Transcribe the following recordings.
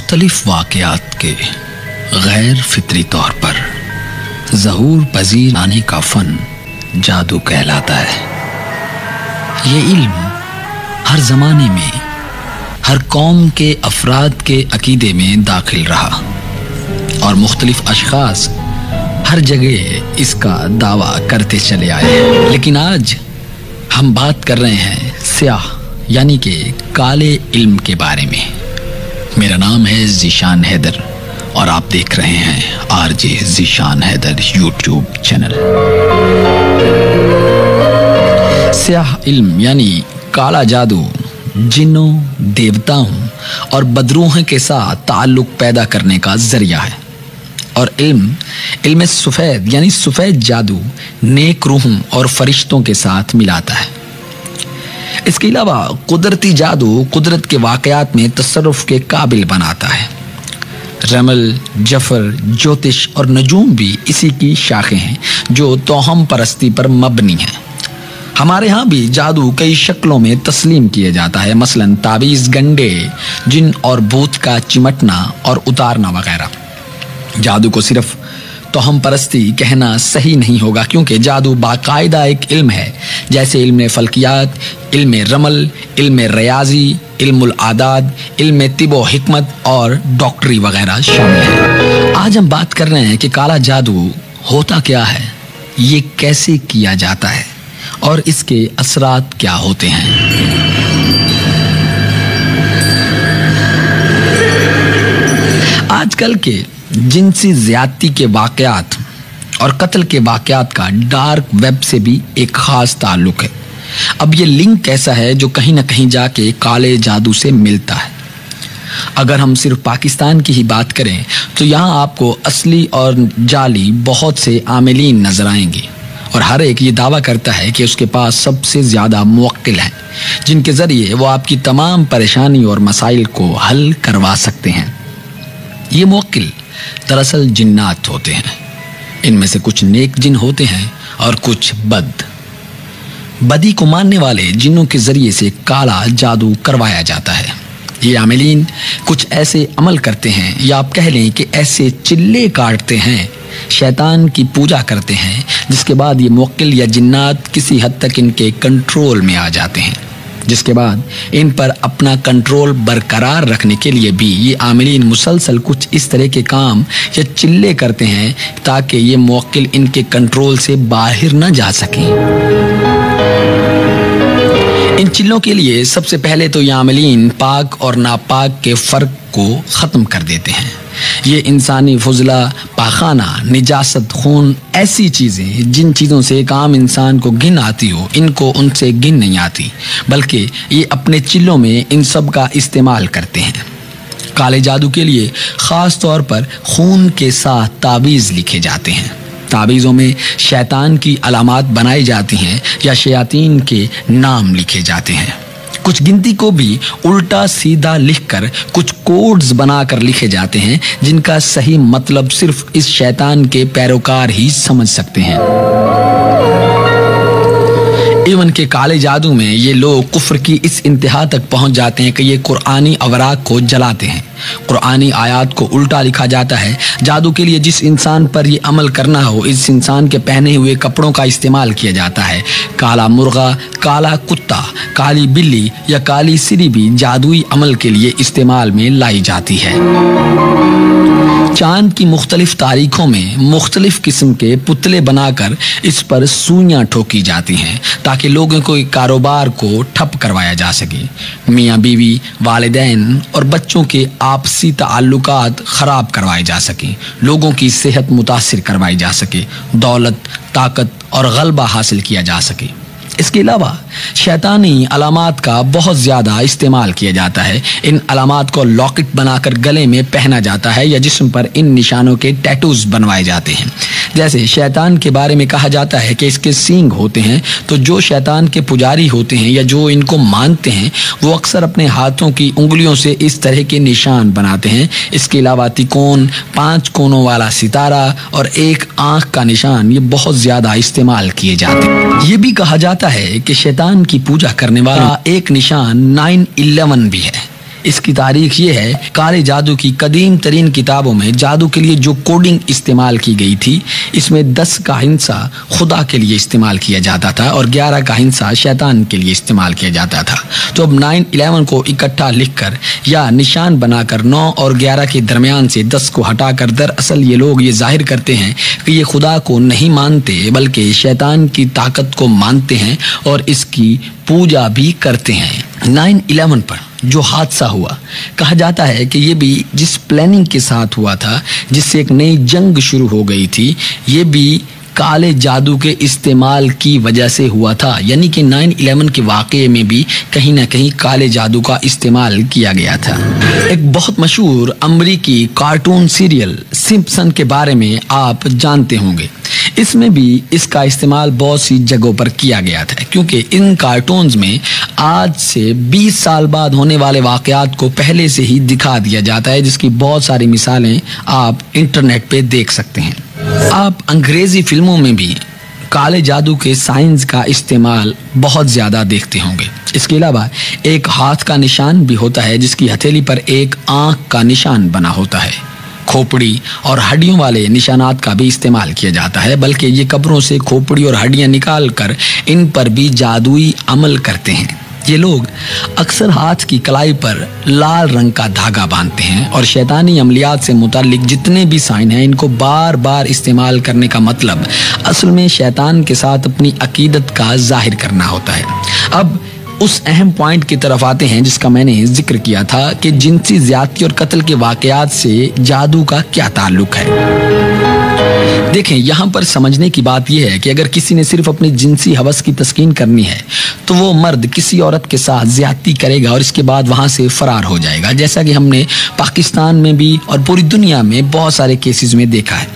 مختلف واقعات کے غیر فطری طور پر ظہور پذیر آنے کا فن جادو کہلاتا ہے۔ یہ علم ہر زمانے میں ہر قوم کے افراد کے عقیدے میں داخل رہا اور مختلف اشخاص ہر جگہ اس کا دعویٰ کرتے چلے آئے، لیکن آج ہم بات کر رہے ہیں سیاہ یعنی کہ کالے علم کے بارے میں۔ میرا نام ہے ذیشان حیدر اور آپ دیکھ رہے ہیں RJ Zeeshan Haider YouTube channel. سیاہ علم یعنی کالا جادو جنوں، دیوتاؤں اور بدروحوں کے ساتھ تعلق پیدا کرنے کا ذریعہ ہے، اور علم سفید یعنی سفید جادو نیک روحوں اور فرشتوں کے ساتھ ملاتا ہے۔ اس کے علاوہ قدرتی جادو قدرت کے واقعات میں تصرف کے قابل بناتا ہے۔ رمل، جفر، جوتش اور نجوم بھی اسی کی شاخیں ہیں جو توہم پرستی پر مبنی ہیں۔ ہمارے ہاں بھی جادو کئی شکلوں میں تسلیم کیا جاتا ہے، مثلا تعویذ، گنڈے، جن اور بھوت کا چمٹنا اور اتارنا وغیرہ۔ جادو کو صرف توہم پرستی کہنا صحیح نہیں ہوگا، کیونکہ جادو باقاعدہ ایک علم ہے، جیسے علم فلکیات، علم رمل، علم ریاضی، علم العادات، علم طب و حکمت اور ڈاکٹری وغیرہ شامل ہیں۔ آج ہم بات کر رہے ہیں کہ کالا جادو ہوتا کیا ہے، یہ کیسے کیا جاتا ہے اور اس کے اثرات کیا ہوتے ہیں۔ آج کل کے جنسی زیادتی کے واقعات اور قتل کے واقعات کا ڈارک ویب سے بھی ایک خاص تعلق ہے۔ اب یہ لنک کیسا ہے جو کہیں نہ کہیں جا کے کالے جادو سے ملتا ہے۔ اگر ہم صرف پاکستان کی ہی بات کریں تو یہاں آپ کو اصلی اور جعلی بہت سے عاملین نظر آئیں گے، اور ہر ایک یہ دعویٰ کرتا ہے کہ اس کے پاس سب سے زیادہ موکل ہیں جن کے ذریعے وہ آپ کی تمام پریشانی اور مسائل کو حل کروا سکتے ہیں۔ یہ موکل دراصل جنات ہوتے ہیں، ان میں سے کچھ نیک جن ہوتے ہیں اور کچھ بدی کو ماننے والے جنوں کے ذریعے سے کالا جادو کروایا جاتا ہے۔ یہ عاملین کچھ ایسے عمل کرتے ہیں، یا آپ کہہ لیں کہ ایسے چلے کاٹتے ہیں، شیطان کی پوجا کرتے ہیں، جس کے بعد یہ موکل یا جنات کسی حد تک ان کے کنٹرول میں آ جاتے ہیں، جس کے بعد ان پر اپنا کنٹرول برقرار رکھنے کے لیے بھی یہ عاملین مسلسل کچھ اس طرح کے کام یا چلے کرتے ہیں تاکہ یہ موکل ان کے کنٹرول سے باہر نہ جا سکیں۔ ان چلوں کے لیے سب سے پہلے تو یہ عاملین پاک اور ناپاک کے فرق کو ختم کر دیتے ہیں۔ یہ انسانی فضلہ، پاخانہ، نجاست، خون، ایسی چیزیں جن چیزوں سے ایک عام انسان کو گن آتی ہو، ان کو ان سے گن نہیں آتی، بلکہ یہ اپنے چلوں میں ان سب کا استعمال کرتے ہیں۔ کالے جادو کے لیے خاص طور پر خون کے ساتھ تعویذ لکھے جاتے ہیں۔ تعویذوں میں شیطان کی علامات بنائی جاتی ہیں یا شیاطین کے نام لکھے جاتے ہیں۔ کچھ گنتی کو بھی الٹا سیدھا لکھ کر کچھ کوڈز بنا کر لکھے جاتے ہیں جن کا صحیح مطلب صرف اس شیطان کے پیروکار ہی سمجھ سکتے ہیں۔ ایون کہ کالے جادو میں یہ لوگ کفر کی اس انتہا تک پہنچ جاتے ہیں کہ یہ قرآنی اوراق کو جلاتے ہیں، قرآنی آیات کو الٹا لکھا جاتا ہے۔ جادو کے لیے جس انسان پر یہ عمل کرنا ہو، اس انسان کے پہنے ہوئے کپڑوں کا استعمال کیا جاتا ہے۔ کالا مرغا، کالا کتا، کالی بلی یا کالی سری بھی جادوئی عمل کے لیے استعمال میں لائی جاتی ہے۔ چاند کی مختلف تاریخوں میں مختلف قسم کے پتلے بنا کر اس پر سوئیاں ٹھوکی جاتی ہیں تاکہ لوگوں کو کاروبار کو ٹھپ کروایا جا سکے۔ میاں بیوی، والدین اور بچوں کے آپسی تعلقات خراب کروائے جا سکیں، لوگوں کی صحت متاثر کروائی جا سکے، دولت، طاقت اور غلبہ حاصل کیا جا سکے۔ اس کے علاوہ شیطانی علامات کا بہت زیادہ استعمال کیا جاتا ہے۔ ان علامات کو لاکٹ بنا کر گلے میں پہنا جاتا ہے یا جسم پر ان نشانوں کے ٹیٹوز بنوائے جاتے ہیں۔ جیسے شیطان کے بارے میں کہا جاتا ہے کہ اس کے سینگ ہوتے ہیں، تو جو شیطان کے پجاری ہوتے ہیں یا جو ان کو مانتے ہیں وہ اکثر اپنے ہاتھوں کی انگلیوں سے اس طرح کے نشان بناتے ہیں۔ اس کے علاوہ تکون، 5 کونوں والا ستارہ اور ایک آنکھ کا نشان یہ بہت زیادہ استعمال کیے جاتے ہیں۔ یہ بھی کہا جاتا ہے کہ شیطان کی پوجا کرنے والا ایک نشان 911 بھی ہے۔ इसकी तारीख ये है, काले जादू की कदीम तरीन किताबों में जादू के लिए जो कोडिंग इस्तेमाल की गई थी, इसमें 10 का हिस्सा खुदा के लिए इस्तेमाल किया जाता था और 11 का हिस्सा शैतान के लिए इस्तेमाल किया जाता था। तो अब 9/11 को इकट्ठा लिखकर या निशान बनाकर 9 और 11 के दरमियान से 10 को हटाकर दरअसल ये लोग ये जाहिर करते हैं कि ये खुदा को नहीं मानते बल्कि शैतान की ताकत को मानते हैं और इसकी पूजा भी करते हैं। 9/11 पर जो हादसा हुआ, कहा जाता है कि ये भी जिस प्लानिंग के साथ हुआ था, जिससे एक नई जंग शुरू हो गई थी, ये भी काले जादू के इस्तेमाल की वजह से हुआ था। यानी कि 9/11 के वाक़े में भी कहीं ना कहीं काले जादू का इस्तेमाल किया गया था। एक बहुत मशहूर अमरीकी कार्टून सीरियल सिम्पसन के बारे में आप जानते होंगे। इसमें भी इसका इस्तेमाल बहुत सी जगहों पर किया गया था, क्योंकि इन कार्टून्स में आज से 20 साल बाद होने वाले वाक़यात को पहले से ही दिखा दिया जाता है, जिसकी बहुत सारी मिसालें आप इंटरनेट पे देख सकते हैं। आप अंग्रेजी फिल्मों में भी काले जादू के साइंस का इस्तेमाल बहुत ज़्यादा देखते होंगे। इसके अलावा एक हाथ का निशान भी होता है, जिसकी हथेली पर एक आँख का निशान बना होता है। खोपड़ी और हड्डियों वाले निशानात का भी इस्तेमाल किया जाता है, बल्कि ये कब्रों से खोपड़ी और हड्डियां निकाल कर इन पर भी जादुई अमल करते हैं। ये लोग अक्सर हाथ की कलाई पर लाल रंग का धागा बांधते हैं और शैतानी अमलियात से मुतालिक जितने भी साइन हैं, इनको बार बार इस्तेमाल करने का मतलब असल में शैतान के साथ अपनी अकीदत का जाहिर करना होता है। अब उस अहम पॉइंट की तरफ आते हैं जिसका मैंने जिक्र किया था कि जिनसी ज्यादती और कत्ल के वाकयात से जादू का क्या ताल्लुक है। देखें, यहाँ पर समझने की बात यह है कि अगर किसी ने सिर्फ अपनी जिनसी हवस की तस्कीन करनी है तो वो मर्द किसी औरत के साथ ज्यादती करेगा और इसके बाद वहां से फरार हो जाएगा, जैसा कि हमने पाकिस्तान में भी और पूरी दुनिया में बहुत सारे केसेस में देखा है।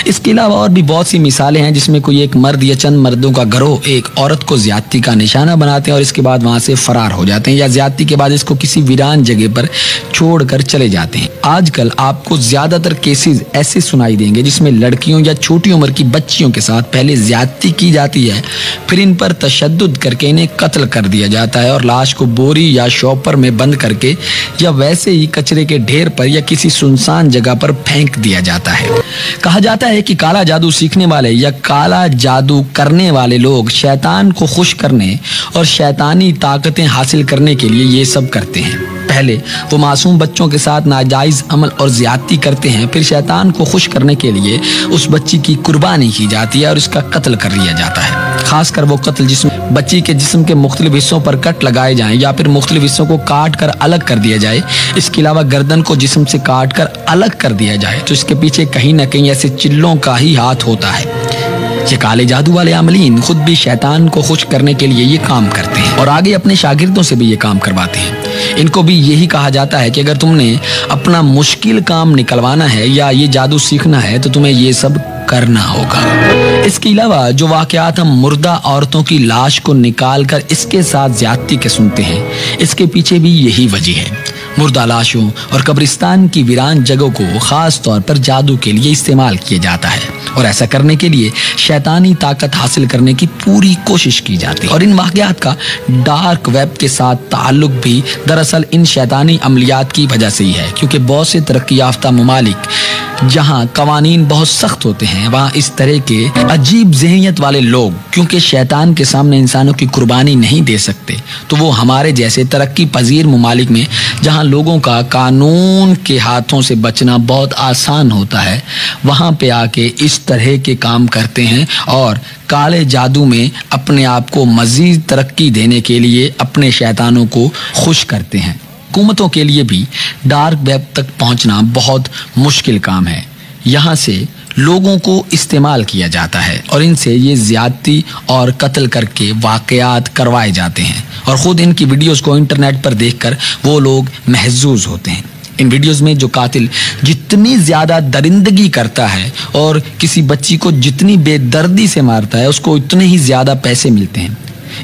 इसके अलावा और भी बहुत सी मिसालें हैं जिसमें कोई एक मर्द या चंद मर्दों का गिरोह एक औरत को ज्यादती का निशाना बनाते हैं और इसके बाद वहां से फरार हो जाते हैं, या ज्यादती के बाद इसको किसी वीरान जगह पर छोड़कर चले जाते हैं। आजकल आपको ज्यादातर केसेस ऐसे सुनाई देंगे जिसमें लड़कियों या छोटी उम्र की बच्चियों के साथ पहले ज्यादती की जाती है, फिर इन पर तशद्दुद करके इन्हें कत्ल कर दिया जाता है और लाश को बोरी या शॉपर में बंद करके या वैसे ही कचरे के ढेर पर या किसी सुनसान जगह पर फेंक दिया जाता है। कहा जाता है कि काला जादू सीखने वाले या काला जादू करने वाले लोग शैतान को खुश करने और शैतानी ताकतें हासिल करने के लिए ये सब करते हैं। पहले वो मासूम बच्चों के साथ नाजायज अमल और ज्यादती करते हैं, फिर शैतान को खुश करने के लिए उस बच्ची की कुर्बानी की जाती है और उसका कत्ल कर लिया जाता है। खासकर वो कत्ल जिसमें बच्ची के जिस्म के मुख्तलिफ हिस्सों पर कट लगाए जाएं या फिर मुख्तलिफ हिस्सों को काट कर अलग कर दिया जाए। इसके अलावा गर्दन को जिस्म से काट कर अलग कर दिया जाए, तो इसके पीछे कहीं ना कहीं ऐसे चिल्लों का ही हाथ होता है। ये काले जादू वाले अमलीन खुद भी शैतान को खुश करने के लिए ये काम करते हैं और आगे अपने शागिर्दों से भी ये काम करवाते हैं। इनको भी यही कहा जाता है कि अगर तुमने अपना मुश्किल काम निकलवाना है या ये जादू सीखना है तो तुम्हें ये सब करना होगा। इसके अलावा जो वाकयात हम मुर्दा औरतों की लाश को निकाल कर इसके साथ ज्यादती के सुनते हैं, इसके पीछे भी यही वजह है। मुर्दा लाशों और कब्रिस्तान की वीरान जगहों को खास तौर पर जादू के लिए इस्तेमाल किया जाता है और ऐसा करने के लिए शैतानी ताकत हासिल करने की पूरी कोशिश की जाती है। और इन वाकयात का डार्क वेब के साथ ताल्लुक भी दरअसल इन शैतानी अमलियात की वजह से ही है, क्योंकि बहुत से तरक्की याफ्ता ममालिक जहाँ कवानीन बहुत सख्त होते हैं, वहाँ इस तरह के अजीब ज़हनियत वाले लोग क्योंकि शैतान के सामने इंसानों की कुर्बानी नहीं दे सकते, तो वो हमारे जैसे तरक्की पजीर ममालिक में जहाँ लोगों का कानून के हाथों से बचना बहुत आसान होता है, वहाँ पे आके इस तरह के काम करते हैं और काले जादू में अपने आप को मजीद तरक्की देने के लिए अपने शैतानों को खुश करते हैं। हुकूमतों के लिए भी डार्क वेब तक पहुंचना बहुत मुश्किल काम है। यहाँ से लोगों को इस्तेमाल किया जाता है और इनसे ये ज्यादती और कत्ल करके वाकयात करवाए जाते हैं और ख़ुद इनकी वीडियोस को इंटरनेट पर देखकर वो लोग महजूज होते हैं। इन वीडियोस में जो कातिल जितनी ज़्यादा दरिंदगी करता है और किसी बच्ची को जितनी बेदर्दी से मारता है, उसको उतने ही ज़्यादा पैसे मिलते हैं।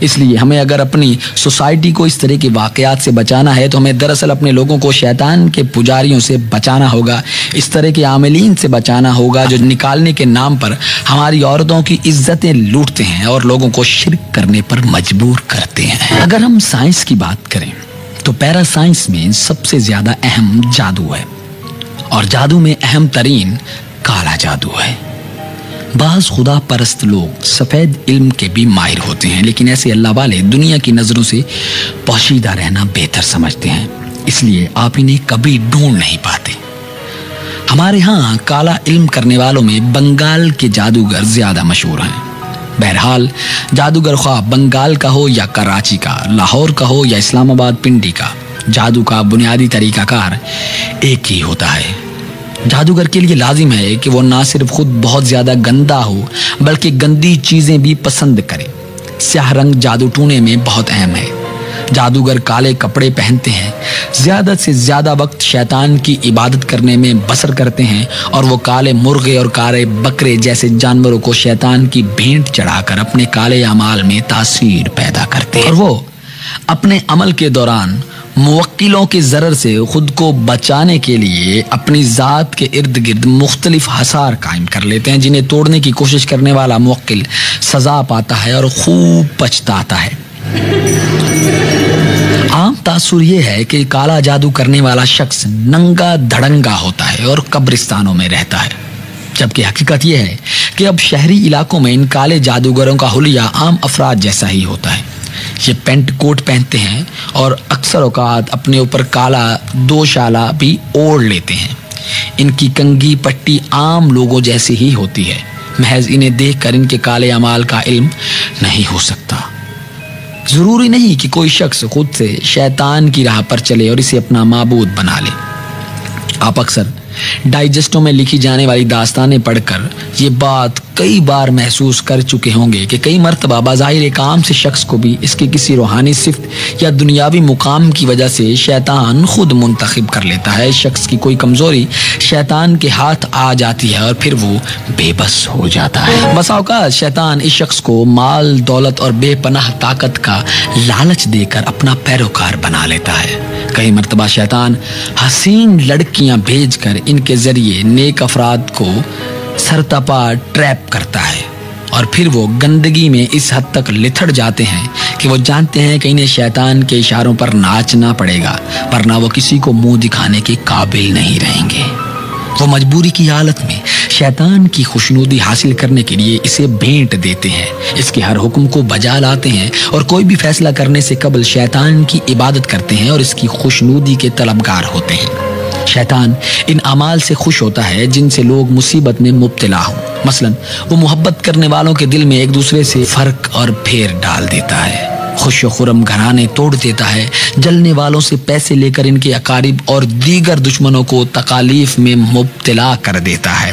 इसलिए हमें अगर अपनी सोसाइटी को इस तरह के वाकयात से बचाना है तो हमें दरअसल अपने लोगों को शैतान के पुजारियों से बचाना होगा, इस तरह के आमिलीन से बचाना होगा जो निकालने के नाम पर हमारी औरतों की इज्जतें लूटते हैं और लोगों को शिर्क करने पर मजबूर करते हैं। अगर हम साइंस की बात करें तो तो पैरा साइंस में सबसे ज्यादा अहम जादू है, और जादू में अहम तरीन काला जादू है। बाज खुदा परस्त लोग सफेद इल्म के भी माहिर होते हैं, लेकिन ऐसे अल्लाह वाले दुनिया की नजरों से पोशीदा रहना बेहतर समझते हैं, इसलिए आप इन्हें कभी ढूंढ नहीं पाते। हमारे यहाँ काला इल्म करने वालों में बंगाल के जादूगर ज्यादा मशहूर हैं। बहरहाल जादूगर ख्वाह बंगाल का हो या कराची का, लाहौर का हो या इस्लामाबाद पिंडी का, जादू का बुनियादी तरीकाकार एक ही होता है। जादूगर के लिए लाजिम है कि वो ना सिर्फ खुद बहुत ज्यादा गंदा हो बल्कि गंदी चीजें भी पसंद करे। स्याह रंग जादू टूने में बहुत अहम है। जादूगर काले कपड़े पहनते हैं, ज्यादा से ज्यादा वक्त शैतान की इबादत करने में बसर करते हैं, और वो काले मुर्गे और काले बकरे जैसे जानवरों को शैतान की भेंट चढ़ाकर अपने काले अमाल में तासीर पैदा करते हैं। और वो अपने अमल के दौरान मुवक्किलों के ज़रर से खुद को बचाने के लिए अपनी ज़ात के इर्द गिर्द मुख्तलिफ हसार कायम कर लेते हैं, जिन्हें तोड़ने की कोशिश करने वाला मुवक्किल सजा पाता है और खूब पछताता है। आम तासुर ये है कि काला जादू करने वाला शख्स नंगा धड़ंगा होता है और कब्रिस्तानों में रहता है, जबकि हकीकत यह है कि अब शहरी इलाकों में इन काले जादूगरों का हुलिया आम अफराद जैसा ही होता है। ये पेंट कोट पहनते हैं और अक्सर औकात अपने ऊपर काला दोशाला भी ओढ़ लेते हैं। इनकी कंघी पट्टी आम लोगों जैसी ही होती है। महज इन्हें देखकर इनके काले अमाल का इल्म नहीं हो सकता। जरूरी नहीं कि कोई शख्स खुद से शैतान की राह पर चले और इसे अपना माबूद बना ले। आप अक्सर डाइजेस्टों में लिखी जाने वाली दास्तानें पढ़कर ये बात कई बार महसूस कर चुके होंगे कि कई मर्तबा बाज़ाहिर एक आम से शख्स को भी इसकी किसी रूहानी सिफ्त या दुनियावी मुकाम की वजह से शैतान खुद मुंतखब कर लेता है। शख्स की कोई कमजोरी शैतान के हाथ आ जाती है और फिर वो बेबस हो जाता है। बसा औकात शैतान इस शख्स को माल दौलत और बेपनाह ताकत का लालच देकर अपना पैरोकार बना लेता है। कई मर्तबा शैतान हसीन लड़कियां भेजकर इनके जरिए नेक अफराद को सरतपा ट्रैप करता है, और फिर वो गंदगी में इस हद तक लिथड़ जाते हैं कि वो जानते हैं कि इन्हें शैतान के इशारों पर नाचना पड़ेगा, वरना वो किसी को मुंह दिखाने के काबिल नहीं रहेंगे। वो मजबूरी की हालत में शैतान की खुशनुदी हासिल करने के लिए इसे भेंट देते हैं, इसके हर हुक्म को बजा लाते हैं और कोई भी फैसला करने से कबल शैतान की इबादत करते हैं और इसकी खुशनुदी के तलबगार होते हैं। शैतान इन अमाल से खुश होता है जिनसे लोग मुसीबत में मुब्तला हों। मसलन वो मोहब्बत करने वालों के दिल में एक दूसरे से फर्क और फेर डाल देता है, खुश खुरम घराने तोड़ देता है, जलने वालों से पैसे लेकर इनके अकारिब और दीगर दुश्मनों को तकालीफ में मुब्तला कर देता है,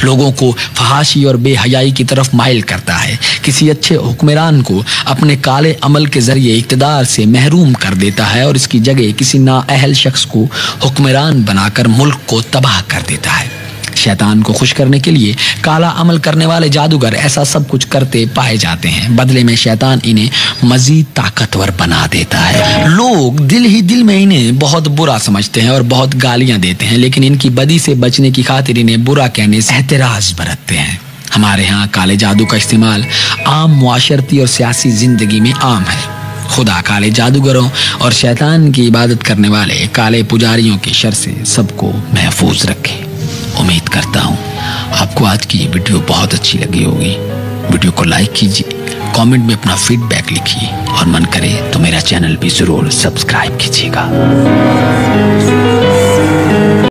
लोगों को फहाशी और बेहयाई की तरफ माइल करता है, किसी अच्छे हुक्मरान को अपने काले अमल के जरिए इक़्तिदार से महरूम कर देता है और इसकी जगह किसी नाअहल शख्स को हुक्मरान बनाकर मुल्क को तबाह कर देता है। शैतान को खुश करने के लिए काला अमल करने वाले जादूगर ऐसा सब कुछ करते पाए जाते हैं। बदले में शैतान इन्हें मजीद ताकतवर बना देता है। लोग दिल ही दिल में इन्हें बहुत बुरा समझते हैं और बहुत गालियां देते हैं, लेकिन इनकी बदी से बचने की खातिर इन्हें बुरा कहने से एहतराज बरतते हैं। हमारे यहाँ काले जादू का इस्तेमाल आम मुआशरती और सियासी जिंदगी में आम है। खुदा काले जादूगरों और शैतान की इबादत करने वाले काले पुजारियों के शर से सबको महफूज रखे। उम्मीद करता हूँ आपको आज की ये वीडियो बहुत अच्छी लगी होगी। वीडियो को लाइक कीजिए, कमेंट में अपना फीडबैक लिखिए और मन करे तो मेरा चैनल भी जरूर सब्सक्राइब कीजिएगा।